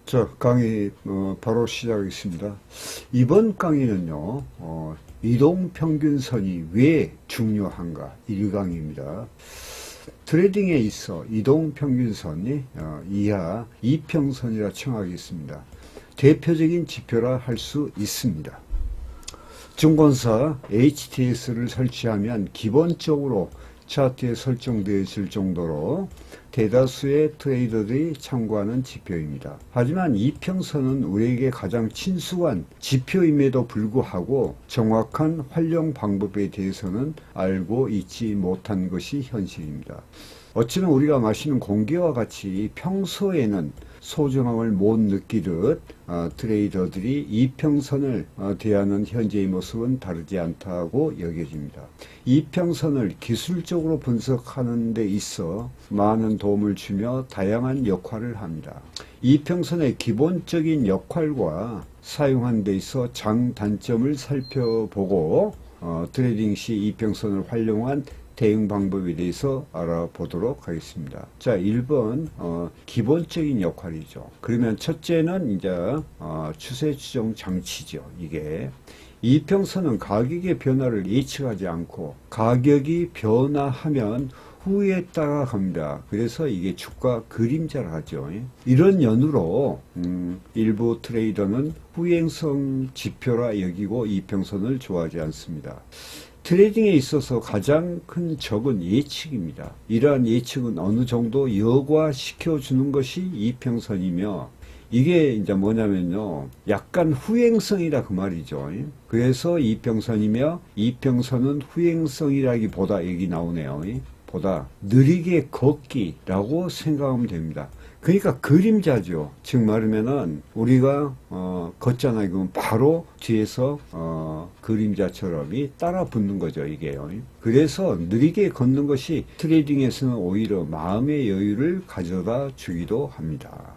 자, 강의 바로 시작하겠습니다. 이번 강의는요, 이동평균선이 왜 중요한가 1강입니다. 트레이딩에 있어 이동평균선이 이하 이평선이라稱하겠습니다. 대표적인 지표라 할 수 있습니다. 증권사 HTS를 설치하면 기본적으로 차트에 설정되어 있을 정도로 대다수의 트레이더들이 참고하는 지표입니다. 하지만 이평선은 우리에게 가장 친숙한 지표임에도 불구하고 정확한 활용 방법에 대해서는 알고 있지 못한 것이 현실입니다. 어찌나 우리가 마시는 공기와 같이 평소에는 소중함을 못 느끼듯 트레이더들이 이평선을 대하는 현재의 모습은 다르지 않다고 여겨집니다. 이평선을 기술적으로 분석하는 데 있어 많은 도움을 주며 다양한 역할을 합니다. 이평선의 기본적인 역할과 사용하는 데 있어 장단점을 살펴보고 트레이딩 시 이평선을 활용한 대응 방법에 대해서 알아보도록 하겠습니다. 자, 1번 기본적인 역할이죠. 그러면 첫째는 이제 추세 추정 장치죠. 이게 이평선은 가격의 변화를 예측하지 않고 가격이 변화하면 후에 따라갑니다. 그래서 이게 주가 그림자를 하죠. 이런 연유로 일부 트레이더는 후행성 지표라 여기고 이평선을 좋아하지 않습니다. 트레이딩에 있어서 가장 큰 적은 예측입니다. 이러한 예측은 어느 정도 여과시켜 주는 것이 이평선이며 이게 이제 뭐냐면요, 약간 후행성이라 그 말이죠. 그래서 이평선이며 이평선은 후행성이라기보다 여기 나오네요. 보다 느리게 걷기라고 생각하면 됩니다. 그러니까 그림자죠. 즉 말하면은 우리가 걷잖아요. 그러면 바로 뒤에서 그림자처럼 따라 붙는 거죠. 이게요. 그래서 느리게 걷는 것이 트레이딩에서는 오히려 마음의 여유를 가져다 주기도 합니다.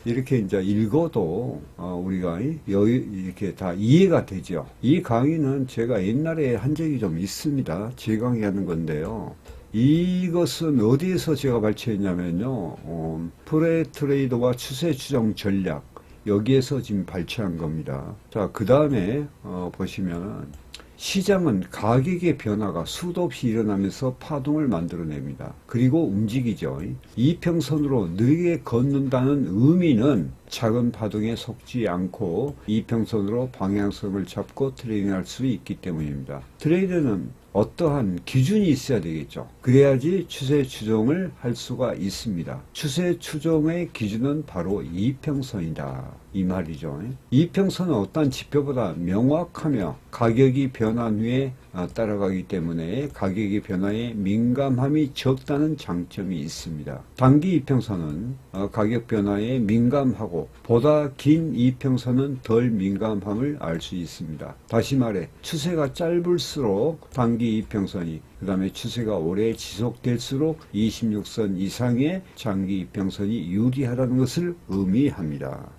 이렇게 이제 읽어도 우리가 이렇게 다 이해가 되죠. 이 강의는 제가 옛날에 한 적이 좀 있습니다. 제 강의하는 건데요. 이것은 어디에서 제가 발췌했냐면요, 프레트레이더와 추세 추정 전략, 여기에서 지금 발췌한 겁니다. 자, 그 다음에 보시면 시장은 가격의 변화가 수도 없이 일어나면서 파동을 만들어냅니다. 그리고 움직이죠. 이평선으로 느리게 걷는다는 의미는 작은 파동에 속지 않고 이평선으로 방향성을 잡고 트레이딩할 수 있기 때문입니다. 트레이드는 어떠한 기준이 있어야 되겠죠. 그래야지 추세 추종을 할 수가 있습니다. 추세 추종의 기준은 바로 이평선이다, 이 말이죠. 이평선은 어떠한 지표보다 명확하며 가격이 변한 후에 따라가기 때문에 가격의 변화에 민감함이 적다는 장점이 있습니다. 단기 이평선은 가격 변화에 민감하고 보다 긴 이평선은 덜 민감함을 알 수 있습니다. 다시 말해 추세가 짧을수록 단기 이평선이, 그 다음에 추세가 오래 지속될수록 26선 이상의 장기 이평선이 유리하다는 것을 의미합니다.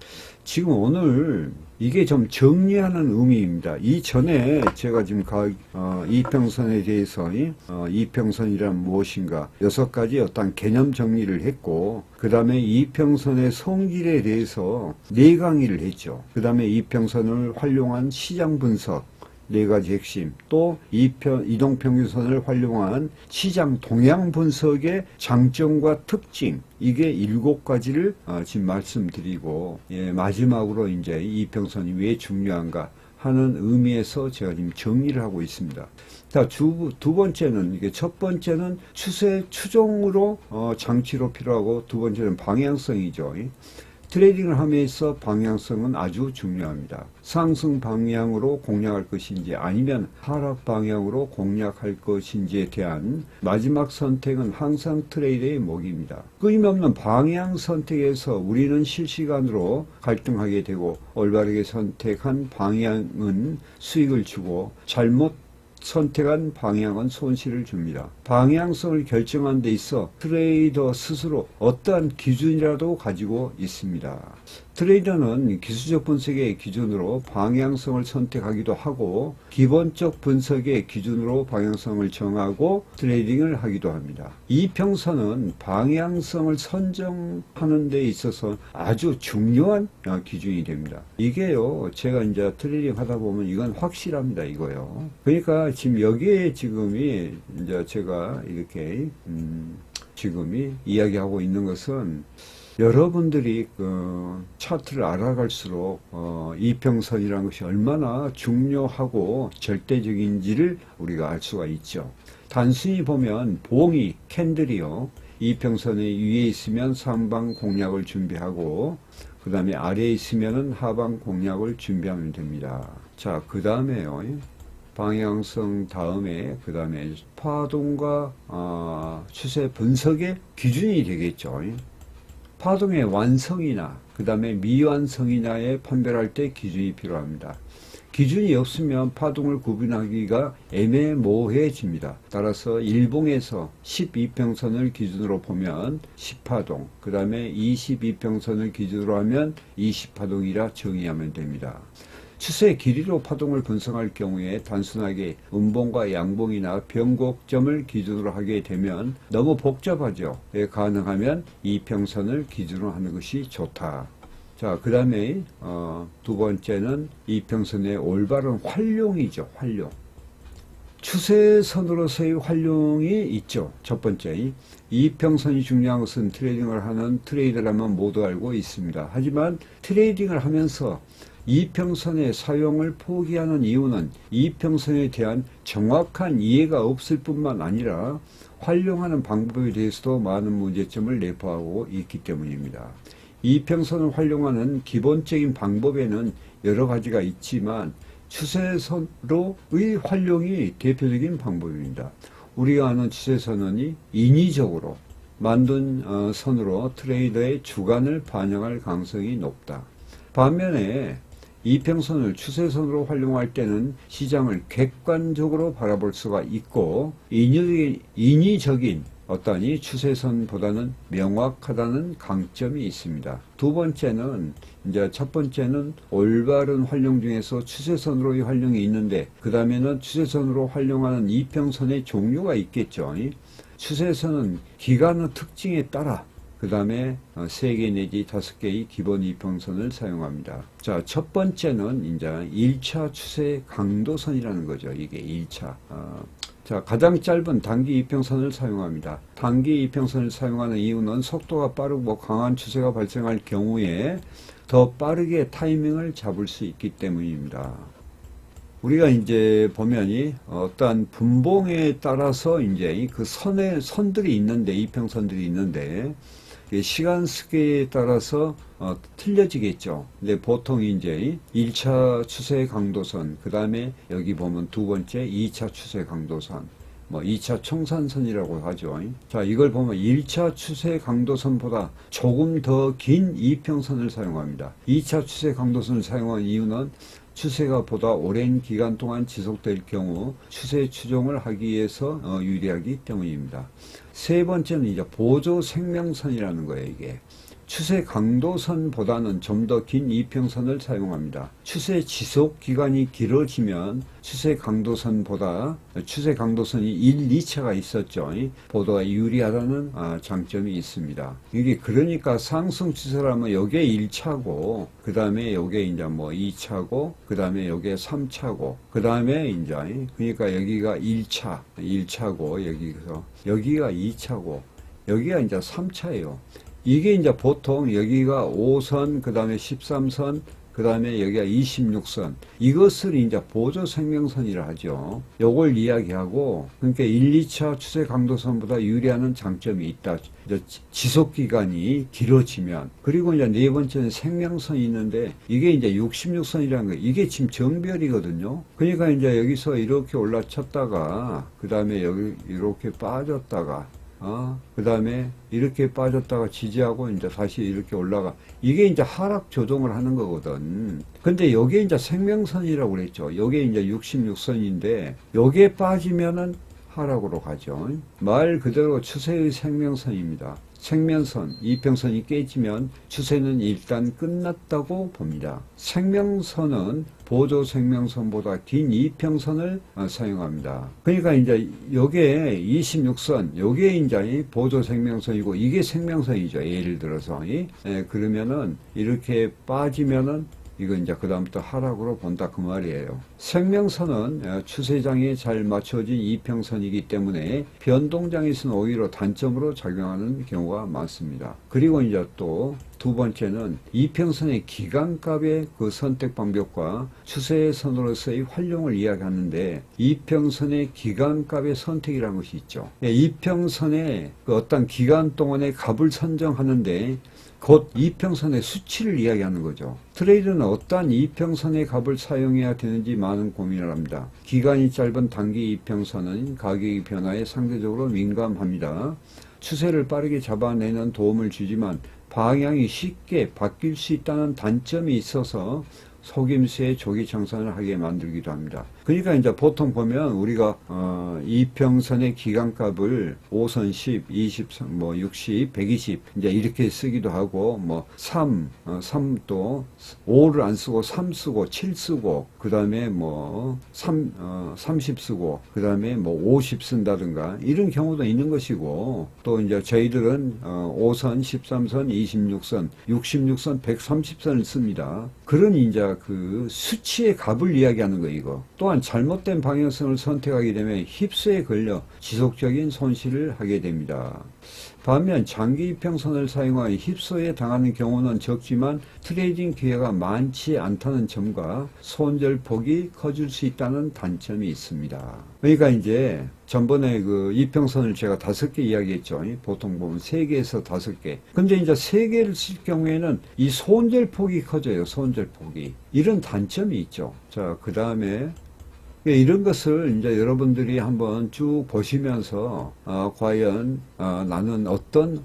지금 오늘 이게 좀 정리하는 의미입니다. 이전에 제가 지금 이평선에 대해서 이평선이란 무엇인가 6가지 어떤 개념 정리를 했고, 그 다음에 이평선의 성질에 대해서 4강의를 했죠. 그 다음에 이평선을 활용한 시장 분석 4가지 핵심, 또 이동평균선을 활용한 시장 동향 분석의 장점과 특징, 이게 7가지를 지금 말씀드리고, 마지막으로 이제 이평선이 왜 중요한가 하는 의미에서 제가 지금 정리를 하고 있습니다. 자, 두 번째는, 이게 첫 번째는 추세 추종으로 장치로 필요하고, 두 번째는 방향성이죠. 트레이딩을 하면서 방향성은 아주 중요합니다. 상승 방향으로 공략할 것인지 아니면 하락 방향으로 공략할 것인지에 대한 마지막 선택은 항상 트레이더의 몫입니다. 끊임없는 방향 선택에서 우리는 실시간으로 갈등하게 되고, 올바르게 선택한 방향은 수익을 주고 잘못 선택한 방향은 손실을 줍니다. 방향성을 결정하는 데 있어 트레이더 스스로 어떠한 기준이라도 가지고 있습니다. 트레이더는 기술적 분석의 기준으로 방향성을 선택하기도 하고 기본적 분석의 기준으로 방향성을 정하고 트레이딩을 하기도 합니다. 이평선은 방향성을 선정하는 데 있어서 아주 중요한 기준이 됩니다. 이게요, 제가 이제 트레이딩 하다 보면 이건 확실합니다. 이거요. 그러니까 지금 여기에 지금이 이제 제가 이렇게 지금이 이야기하고 있는 것은 여러분들이 그 차트를 알아갈수록 이평선이라는 것이 얼마나 중요하고 절대적인지를 우리가 알 수가 있죠. 단순히 보면 봉이, 캔들이요, 이평선의 위에 있으면 상방 공략을 준비하고 그 다음에 아래에 있으면 하방 공략을 준비하면 됩니다. 자, 그 다음에요, 방향성 다음에 그 다음에 파동과 추세 분석의 기준이 되겠죠. 파동의 완성이나 그 다음에 미완성이나에 판별할 때 기준이 필요합니다. 기준이 없으면 파동을 구분하기가 애매모호해집니다. 따라서 일봉에서 12평선을 기준으로 보면 10파동, 그 다음에 22평선을 기준으로 하면 20파동이라 정의하면 됩니다. 추세 길이로 파동을 분석할 경우에 단순하게 음봉과 양봉이나 변곡점을 기준으로 하게 되면 너무 복잡하죠. 가능하면 이평선을 기준으로 하는 것이 좋다. 자, 그 다음에 두 번째는 이평선의 올바른 활용이죠. 활용. 추세선으로서의 활용이 있죠. 첫 번째, 이평선이 중요한 것은 트레이딩을 하는 트레이더라면 모두 알고 있습니다. 하지만 트레이딩을 하면서 이평선의 사용을 포기하는 이유는 이평선에 대한 정확한 이해가 없을 뿐만 아니라 활용하는 방법에 대해서도 많은 문제점을 내포하고 있기 때문입니다. 이평선을 활용하는 기본적인 방법에는 여러 가지가 있지만 추세선으로의 활용이 대표적인 방법입니다. 우리가 아는 추세선은 인위적으로 만든 선으로 트레이더의 주관을 반영할 가능성이 높다. 반면에 이평선을 추세선으로 활용할 때는 시장을 객관적으로 바라볼 수가 있고 인위적인 어떠한 추세선보다는 명확하다는 강점이 있습니다. 두 번째는 첫 번째는 올바른 활용 중에서 추세선으로의 활용이 있는데 그 다음에는 추세선으로 활용하는 이평선의 종류가 있겠죠. 추세선은 기간의 특징에 따라 그 다음에 3개 내지 5개의 기본 이평선을 사용합니다. 자, 첫 번째는 이제 1차 추세 강도선이라는 거죠. 이게 1차. 자, 가장 짧은 단기 이평선을 사용합니다. 단기 이평선을 사용하는 이유는 속도가 빠르고 강한 추세가 발생할 경우에 더 빠르게 타이밍을 잡을 수 있기 때문입니다. 우리가 이제 보면이 어떠한 분봉에 따라서 이제 그 선들이 있는데, 이평선들이 있는데, 시간 스케일에 따라서 틀려지겠죠. 근데 보통 이제 1차 추세 강도선, 그 다음에 여기 보면 두 번째 2차 추세 강도선, 2차 청산선이라고 하죠. 자, 이걸 보면 1차 추세 강도선보다 조금 더 긴 이평선을 사용합니다. 2차 추세 강도선을 사용한 이유는 추세가 보다 오랜 기간 동안 지속될 경우 추세 추종을 하기 위해서 유리하기 때문입니다. 세 번째는 이제 보조 생명선이라는 거예요. 이게 추세 강도선보다는 좀 더 긴 이평선을 사용합니다. 추세 지속 기간이 길어지면 추세 강도선이 1, 2차가 있었죠. 보도가 유리하다는 장점이 있습니다. 이게 그러니까 상승 추세라면 요게 1차고 그 다음에 요게 이제 2차고 그 다음에 요게 3차고 그 다음에 이제 그러니까 여기가 1차고 여기가 2차고 여기가 이제 3차예요. 이게 이제 보통 여기가 5선, 그 다음에 13선, 그 다음에 여기가 26선. 이것을 이제 보조 생명선이라 하죠. 요걸 이야기하고, 그러니까 1, 2차 추세 강도선보다 유리하는 장점이 있다. 지속 기간이 길어지면. 그리고 이제 네 번째는 생명선이 있는데, 이게 이제 66선이라는 거, 이게 지금 정별이거든요. 그러니까 이제 여기서 이렇게 올라쳤다가, 그 다음에 여기 이렇게 빠졌다가, 그 다음에 이렇게 빠졌다가 지지하고 이제 다시 이렇게 올라가. 이게 이제 하락 조정을 하는 거거든. 근데 요게 이제 생명선이라고 그랬죠. 요게 이제 66선인데, 요게 빠지면은 하락으로 가죠. 말 그대로 추세의 생명선입니다. 생명선, 이평선이 깨지면 추세는 일단 끝났다고 봅니다. 생명선은 보조 생명선보다 긴 이평선을 사용합니다. 그러니까 이제 요게 26선, 요게 이제 보조 생명선이고 이게 생명선이죠. 예를 들어서. 그러면은 이렇게 빠지면은 이건 이제 그다음부터 하락으로 본다 그 말이에요. 생명선은 추세장에 잘 맞춰진 이평선이기 때문에 변동장에서는 오히려 단점으로 작용하는 경우가 많습니다. 그리고 이제 또 두 번째는 이평선의 기간값의 그 선택 방법과 추세선으로서의 활용을 이야기하는데 이평선의 기간값의 선택이라는 것이 있죠. 이평선의 그 어떤 기간 동안의 값을 선정하는데 곧 이평선의 수치를 이야기하는 거죠. 트레이더는 어떠한 이평선의 값을 사용해야 되는지 많은 고민을 합니다. 기간이 짧은 단기 이평선은 가격의 변화에 상대적으로 민감합니다. 추세를 빠르게 잡아내는 도움을 주지만 방향이 쉽게 바뀔 수 있다는 단점이 있어서 속임수에 조기 청산을 하게 만들기도 합니다. 그러니까 이제 보통 보면 우리가 이평선의 기간값을 5선 10, 20, 뭐 60, 120 이제 이렇게 쓰기도 하고 뭐 3도 5를 안 쓰고 3 쓰고 7 쓰고 그다음에 뭐 30 쓰고 그다음에 뭐 50 쓴다든가 이런 경우도 있는 것이고 또 이제 저희들은 5선, 13선, 26선, 66선, 130선을 씁니다. 그런 이제 그 수치의 값을 이야기하는 거 이거. 또한 잘못된 방향성을 선택하게 되면 휩스에 걸려 지속적인 손실을 하게 됩니다. 반면 장기 이평선을 사용하여 휩소에 당하는 경우는 적지만 트레이딩 기회가 많지 않다는 점과 손절폭이 커질 수 있다는 단점이 있습니다. 그러니까 이제 전번에 그 이평선을 제가 5개 이야기했죠. 보통 보면 3개에서 5개. 근데 이제 3개를 쓸 경우에는 이 손절폭이 커져요. 손절폭이. 이런 단점이 있죠. 자, 그 다음에 이런 것을 이제 여러분들이 한번 쭉 보시면서 과연 나는 어떤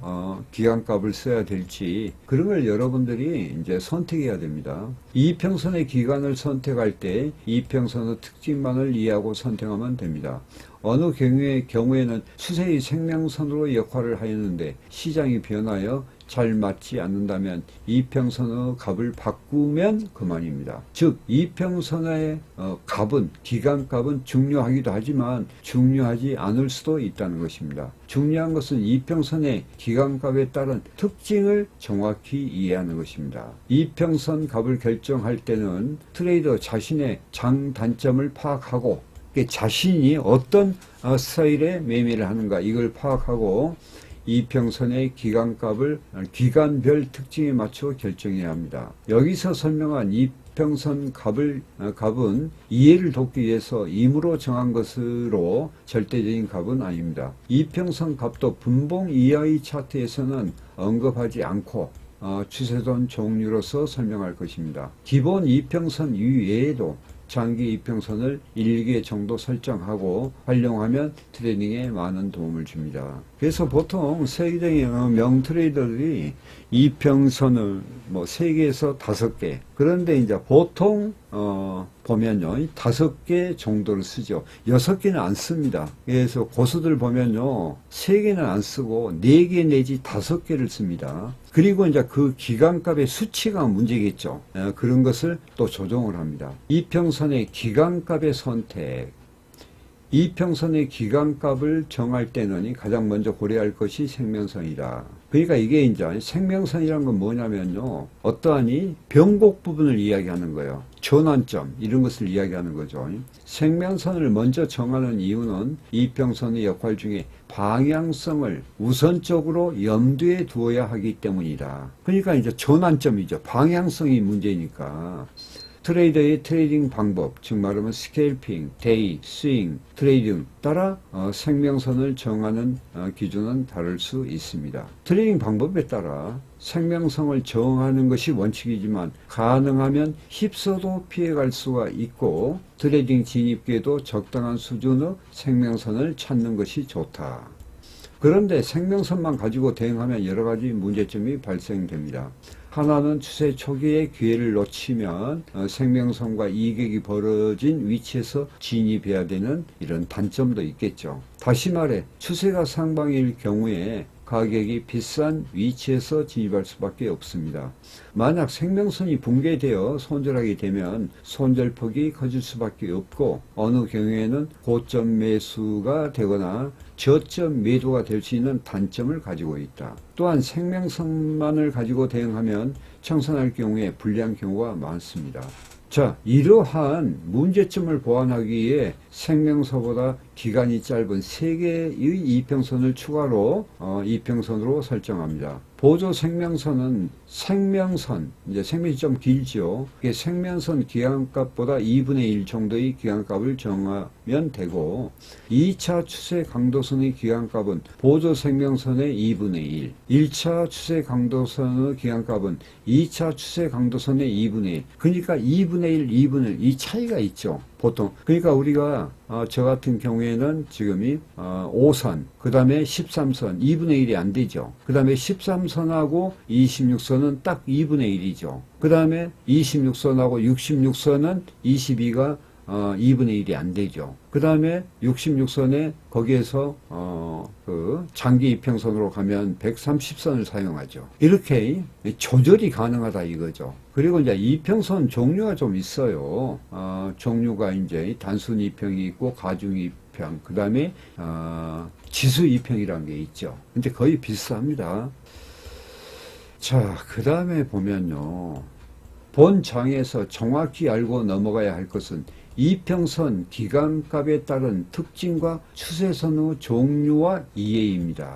기간값을 써야 될지 그런 걸 여러분들이 이제 선택해야 됩니다. 이평선의 기간을 선택할 때 이평선의 특징만을 이해하고 선택하면 됩니다. 어느 경우에는 추세의 생명선으로 역할을 하였는데 시장이 변하여 잘 맞지 않는다면 이평선의 값을 바꾸면 그만입니다. 즉 이평선의 값은 기간값은 중요하기도 하지만 중요하지 않을 수도 있다는 것입니다. 중요한 것은 이평선의 기간값에 따른 특징을 정확히 이해하는 것입니다. 이평선 값을 결정할 때는 트레이더 자신의 장단점을 파악하고 자신이 어떤 스타일의 매매를 하는가 이걸 파악하고 이평선의 기간값을 기간별 특징에 맞춰 결정해야 합니다. 여기서 설명한 이평선 값은 이해를 돕기 위해서 임으로 정한 것으로 절대적인 값은 아닙니다. 이평선 값도 분봉 이하의 차트에서는 언급하지 않고 추세선 종류로서 설명할 것입니다. 기본 이평선 이외에도 장기 이평선을 1개 정도 설정하고 활용하면 트레이딩에 많은 도움을 줍니다. 그래서 보통 세계적인 명트레이더들이 이평선을 뭐 3개에서 5개 그런데 이제 보통 보면요 5개 정도를 쓰죠. 6개는 안 씁니다. 그래서 고수들 보면요 3개는 안 쓰고 4개 내지 5개를 씁니다. 그리고 이제 그 기간값의 수치가 문제겠죠. 그런 것을 또 조정을 합니다. 이평선의 기간값의 선택 이평선의 기간값을 정할 때는 가장 먼저 고려할 것이 생명선이다. 그러니까 이게 이제 생명선이란 건 뭐냐면요. 어떠하니 변곡 부분을 이야기하는 거예요. 전환점 이런 것을 이야기하는 거죠. 생명선을 먼저 정하는 이유는 이평선의 역할 중에 방향성을 우선적으로 염두에 두어야 하기 때문이다. 그러니까 이제 전환점이죠. 방향성이 문제니까. 트레이더의 트레이딩 방법, 즉 말하면 스캘핑, 데이, 스윙, 트레이딩 따라 생명선을 정하는 기준은 다를 수 있습니다. 트레이딩 방법에 따라 생명성을 정하는 것이 원칙이지만 가능하면 휩써도 피해갈 수가 있고 트레이딩 진입기에도 적당한 수준의 생명선을 찾는 것이 좋다. 그런데 생명선만 가지고 대응하면 여러 가지 문제점이 발생됩니다. 하나는 추세 초기에 기회를 놓치면 생명선과 이격이 벌어진 위치에서 진입해야 되는 이런 단점도 있겠죠. 다시 말해 추세가 상방일 경우에 가격이 비싼 위치에서 진입할 수밖에 없습니다. 만약 생명선이 붕괴되어 손절하게 되면 손절폭이 커질 수밖에 없고 어느 경우에는 고점 매수가 되거나 저점 매도가 될 수 있는 단점을 가지고 있다. 또한 생명선만을 가지고 대응하면 청산할 경우에 불리한 경우가 많습니다. 자, 이러한 문제점을 보완하기 위해 생명선보다 기간이 짧은 3개의 이평선을 추가로 이평선으로 설정합니다. 보조 생명선은 생명선, 이제 생명이 좀 길죠. 생명선 기간값보다 2분의 1 정도의 기간값을 정하면 되고 2차 추세 강도선의 기간값은 보조 생명선의 2분의 1, 1차 추세 강도선의 기간값은 2차 추세 강도선의 2분의 1. 그러니까 2분의 1, 2분의 1, 이 차이가 있죠. 보통. 그러니까 우리가 저 같은 경우에는 지금이 5선, 그 다음에 13선, 2분의 1이 안 되죠. 그 다음에 13선하고 26선은 딱 2분의 1이죠. 그 다음에 26선하고 66선은 22가 2분의 1이 안 되죠. 그 다음에 66선에 거기에서 그 장기 이평선으로 가면 130선을 사용하죠. 이렇게 조절이 가능하다 이거죠. 그리고 이제 이평선 종류가 좀 있어요. 종류가 이제 단순 이평이 있고 가중 이평, 그 다음에 지수 이평이라는 게 있죠. 근데 거의 비슷합니다. 자, 그 다음에 보면요. 본 장에서 정확히 알고 넘어가야 할 것은 이평선 기간값에 따른 특징과 추세선의 종류와 이해입니다.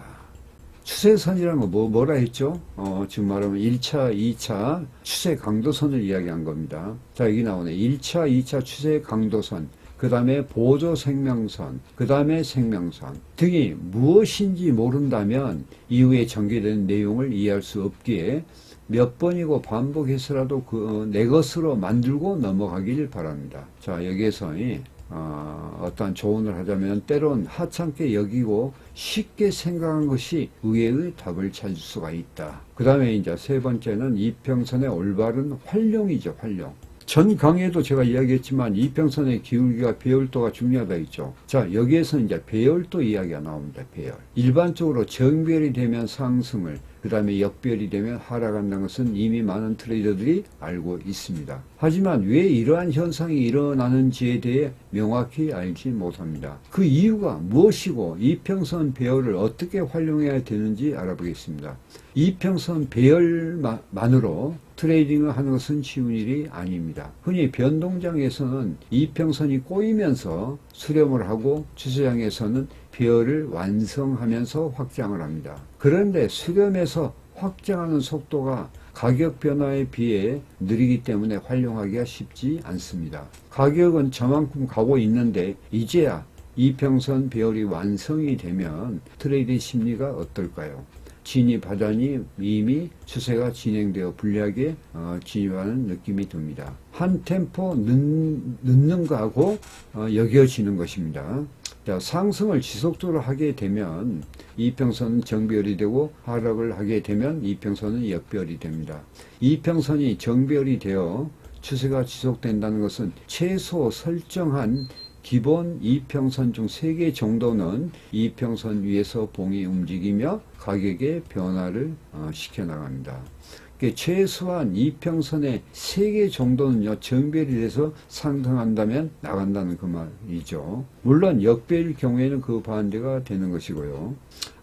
추세선이라는 거 뭐라 했죠? 지금 말하면 1차, 2차 추세 강도선을 이야기한 겁니다. 자, 여기 나오네. 1차, 2차 추세 강도선, 그 다음에 보조 생명선, 그 다음에 생명선 등이 무엇인지 모른다면 이후에 전개되는 내용을 이해할 수 없기에 몇 번이고 반복해서라도 내 것으로 만들고 넘어가길 바랍니다. 자, 여기에서 어떠한 조언을 하자면 때론 하찮게 여기고 쉽게 생각한 것이 의외의 답을 찾을 수가 있다. 그 다음에 이제 세 번째는 이평선의 올바른 활용이죠. 활용. 전 강의에도 제가 이야기했지만 이평선의 기울기가 배열도가 중요하다 했죠. 자, 여기에서 이제 배열도 이야기가 나옵니다. 배열. 일반적으로 정배열이 되면 상승을, 그 다음에 역배열이 되면 하락한다는 것은 이미 많은 트레이더들이 알고 있습니다. 하지만 왜 이러한 현상이 일어나는지에 대해 명확히 알지 못합니다. 그 이유가 무엇이고 이평선 배열을 어떻게 활용해야 되는지 알아보겠습니다. 이평선 배열만으로 트레이딩을 하는 것은 쉬운 일이 아닙니다. 흔히 변동장에서는 이평선이 꼬이면서 수렴을 하고 추세장에서는 배열을 완성하면서 확장을 합니다. 그런데 수렴에서 확장하는 속도가 가격 변화에 비해 느리기 때문에 활용하기가 쉽지 않습니다. 가격은 저만큼 가고 있는데 이제야 이평선 배열이 완성이 되면 트레이드 심리가 어떨까요? 진입하다니 이미 추세가 진행되어 불리하게 진입하는 느낌이 듭니다. 한 템포 늦는 거하고 여겨지는 것입니다. 자, 상승을 지속적으로 하게 되면 이평선은 정배열이 되고 하락을 하게 되면 이평선은 역배열이 됩니다. 이평선이 정배열이 되어 추세가 지속된다는 것은 최소 설정한 기본 이평선 중 3개 정도는 이평선 위에서 봉이 움직이며 가격의 변화를 시켜나갑니다. 최소한 이평선의 3개 정도는요, 정배열이 돼서 상승한다면 나간다는 그 말이죠. 물론 역배일 경우에는 그 반대가 되는 것이고요.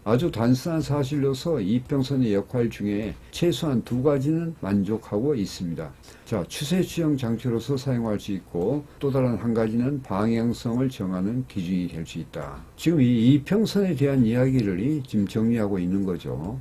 아주 단순한 사실로서 이평선의 역할 중에 최소한 2가지는 만족하고 있습니다. 자, 추세 추정 장치로서 사용할 수 있고 또 다른 한 가지는 방향성을 정하는 기준이 될 수 있다. 지금 이 이평선에 대한 이야기를 지금 정리하고 있는 거죠.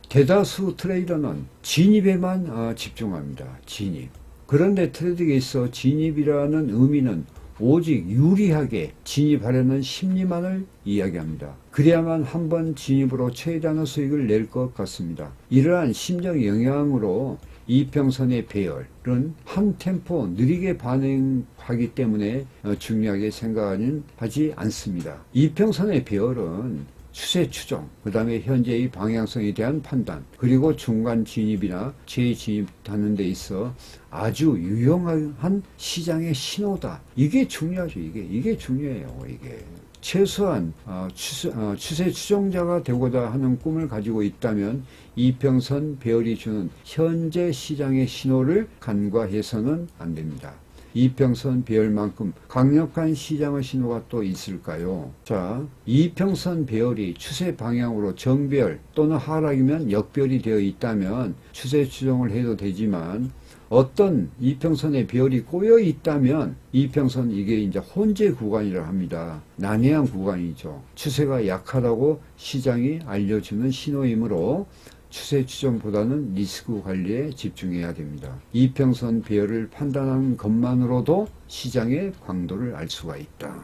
대다수 트레이더는 진입에만 집중합니다. 진입. 그런데 트레이딩에 있어 진입이라는 의미는 오직 유리하게 진입하려는 심리만을 이야기합니다. 그래야만 한 번 진입으로 최대한의 수익을 낼 것 같습니다. 이러한 심적 영향으로 이평선의 배열은 한 템포 느리게 반응하기 때문에 중요하게 생각하지 않습니다. 이평선의 배열은 추세 추정, 그 다음에 현재의 방향성에 대한 판단, 그리고 중간 진입이나 재진입하는 데 있어 아주 유용한 시장의 신호다. 이게 중요하죠. 이게 중요해요. 이게. 최소한 추세 추종자가 되고자 하는 꿈을 가지고 있다면 이평선 배열이 주는 현재 시장의 신호를 간과해서는 안 됩니다. 이평선 배열만큼 강력한 시장의 신호가 또 있을까요? 자, 이평선 배열이 추세 방향으로 정배열 또는 하락이면 역배열이 되어 있다면 추세 추종을 해도 되지만, 어떤 이평선의 배열이 꼬여 있다면 이평선, 이게 이제 혼재 구간이라 합니다. 난해한 구간이죠. 추세가 약하다고 시장이 알려주는 신호이므로 추세 추종보다는 리스크 관리에 집중해야 됩니다. 이평선 배열을 판단하는 것만으로도 시장의 강도를 알 수가 있다.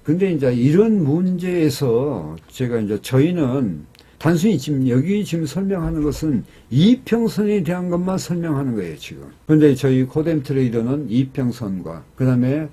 근데 이제 이런 문제에서 제가 이제 저희는 단순히 지금 설명하는 것은 이평선에 대한 것만 설명하는 거예요, 지금. 그런데 저희 코뎀 트레이더는 이평선과 그 다음에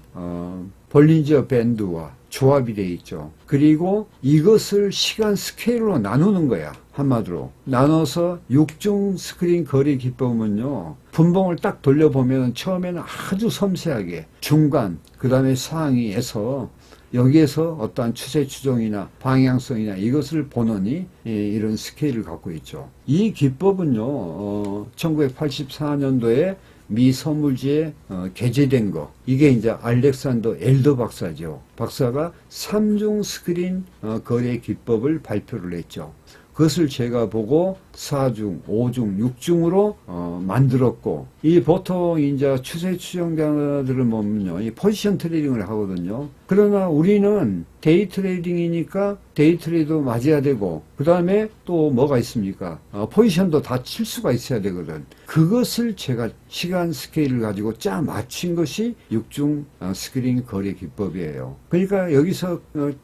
볼린저 밴드와 조합이 되어 있죠. 그리고 이것을 시간 스케일로 나누는 거야. 한마디로 나눠서 6중 스크린 거래 기법은요, 분봉을 딱 돌려보면 처음에는 아주 섬세하게 중간, 그 다음에 상위에서 여기에서 어떠한 추세 추종이나 방향성이나 이것을 보느니 이런 스케일을 갖고 있죠. 이 기법은요, 1984년도에 미 서물지에 게재된 거, 이게 이제 알렉산더 엘더 박사죠. 박사가 3중 스크린 거래 기법을 발표를 했죠. 그것을 제가 보고 4중, 5중, 6중으로 만들었고, 이 보통 이제 추세 추종자들은 보면요, 이 포지션 트레이딩을 하거든요. 그러나 우리는 데이 트레이딩이니까 데이 트레이도 맞아야 되고, 그 다음에 또 뭐가 있습니까? 포지션도 다 칠 수가 있어야 되거든. 그것을 제가 시간 스케일을 가지고 짜 맞춘 것이 6중 스크린 거래 기법이에요. 그러니까 여기서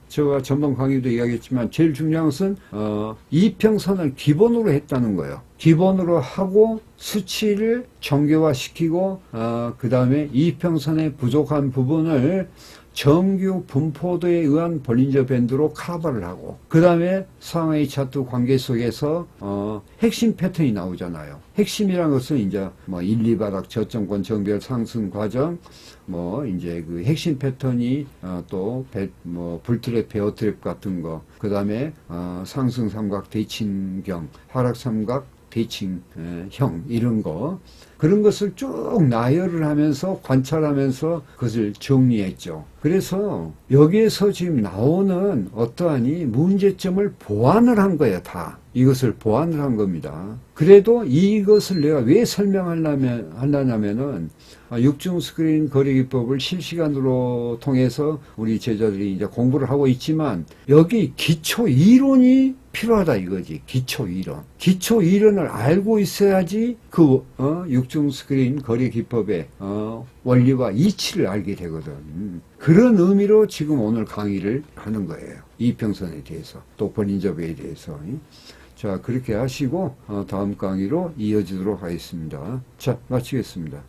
제가 전번 강의도 이야기했지만 제일 중요한 것은 이평선을 기본으로 했다는 거예요. 기본으로 하고 수치를 정교화시키고 그 다음에 이평선의 부족한 부분을 정규 분포도에 의한 볼린저 밴드로 커버를 하고, 그 다음에 상하이 차트 관계 속에서 핵심 패턴이 나오잖아요. 핵심이란 것은 이제 뭐 1, 2바닥 저점권 정배열 상승 과정, 뭐 이제 그 핵심 패턴이 또 불트랩 베어트랩 같은 거, 그 다음에 상승 삼각 대칭경, 하락 삼각 대칭형, 이런 거, 그런 것을 쭉 나열을 하면서 관찰하면서 그것을 정리했죠. 그래서 여기에서 지금 나오는 어떠하니 문제점을 보완을 한 거예요, 다. 이것을 보완을 한 겁니다. 그래도 이것을 내가 왜 하려냐면은 6중 스크린 거래 기법을 실시간으로 통해서 우리 제자들이 이제 공부를 하고 있지만, 여기 기초 이론이 필요하다 이거지. 기초 이론. 기초 이론을 알고 있어야지 그 6중 스크린 거래 기법의 원리와 이치를 알게 되거든. 그런 의미로 지금 오늘 강의를 하는 거예요. 이평선에 대해서, 또 볼린저 배에 대해서. 자, 그렇게 하시고 다음 강의로 이어지도록 하겠습니다. 자, 마치겠습니다.